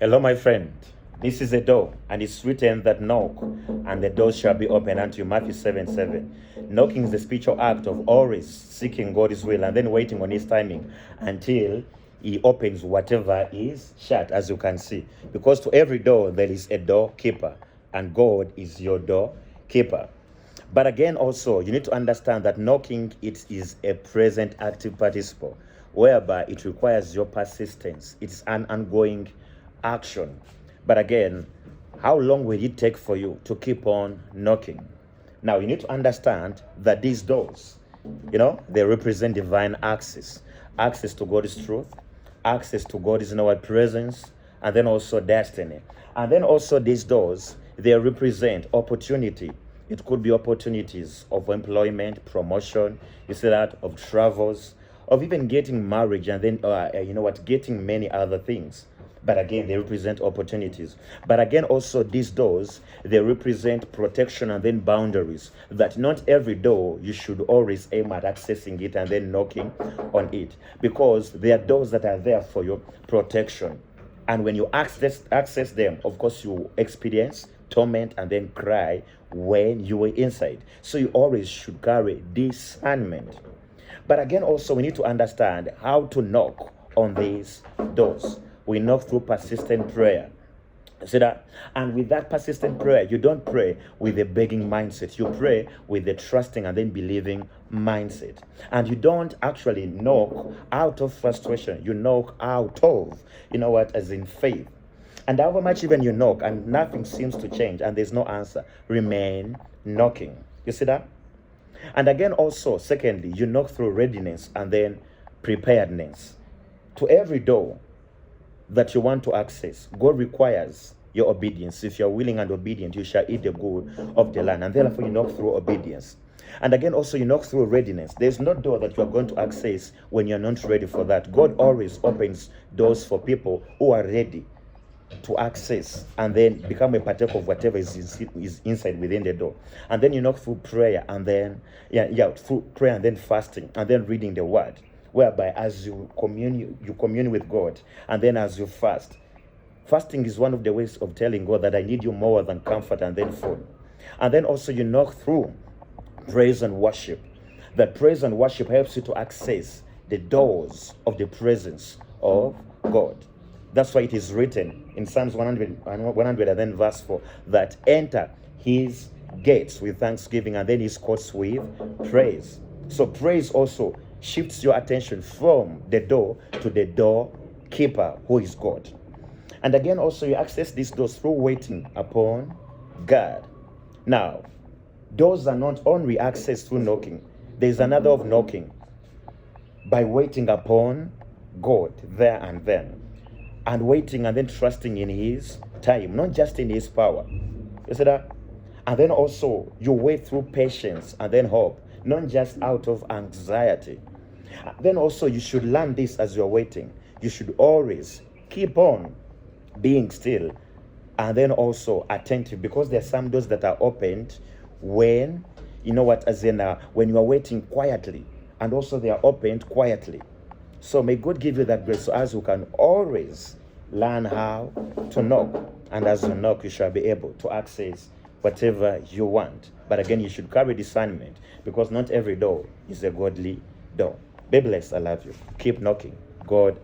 Hello, my friend. This is a door, and it's written that knock, and the door shall be opened unto you. Matthew 7:7. Knocking is the spiritual act of always seeking God's will and then waiting on His timing until He opens whatever is shut, as you can see. Because to every door there is a doorkeeper, and God is your doorkeeper. But again, also, you need to understand that knocking, it is a present active participle, whereby it requires your persistence. It's an ongoing action. But again, how long will it take for you to keep on knocking? Now, you need to understand that these doors, they represent divine access. Access to God's truth, access to God's presence, and then also destiny. And then also these doors, they represent opportunity. It could be opportunities of employment, promotion, you see that, of travels, of even getting marriage, and then, getting many other things. But again, they represent opportunities. But again, also these doors, they represent protection and then boundaries. That not every door you should always aim at accessing it and then knocking on it. Because there are doors that are there for your protection. And when you access them, of course, you experience torment and then cry when you were inside. So you always should carry discernment. But again, also, we need to understand how to knock on these doors. We knock through persistent prayer. See that? And with that persistent prayer, you don't pray with a begging mindset. You pray with a trusting and then believing mindset. And you don't actually knock out of frustration. You knock out of, as in faith. And however much even you knock and nothing seems to change and there's no answer, remain knocking. You see that? And again, also, secondly, you knock through readiness and then preparedness. To every door that you want to access, God requires your obedience. If you're willing and obedient, you shall eat the good of the land. And therefore, you knock through obedience. And again, also, you knock through readiness. There's no door that you are going to access when you're not ready for that. God always opens doors for people who are ready to access and then become a partaker of whatever is inside within the door. And then you knock through prayer and then, through prayer and then fasting and then reading the word. Whereby as you commune with God, and then as you fast. Fasting is one of the ways of telling God that I need you more than comfort and then food. And then also you knock through praise and worship. That praise and worship helps you to access the doors of the presence of God. That's why it is written in Psalms 100 and then verse 4 that enter his gates with thanksgiving and then his courts with praise. So praise also shifts your attention from the door to the doorkeeper, who is God. And again, also, you access these doors through waiting upon God. Now, doors are not only accessed through knocking. There's another of knocking by waiting upon God there and then. And waiting and then trusting in His time, not just in His power. You see that? And then also, you wait through patience and then hope, not just out of anxiety. Then also, you should learn this as you're waiting. You should always keep on being still and then also attentive, because there are some doors that are opened when, when you are waiting quietly, and also they are opened quietly. So may God give you that grace, so as you can always learn how to knock. And as you knock, you shall be able to access whatever you want. But again, you should carry discernment, because not every door is a godly door. Be blessed. I love you. Keep knocking. God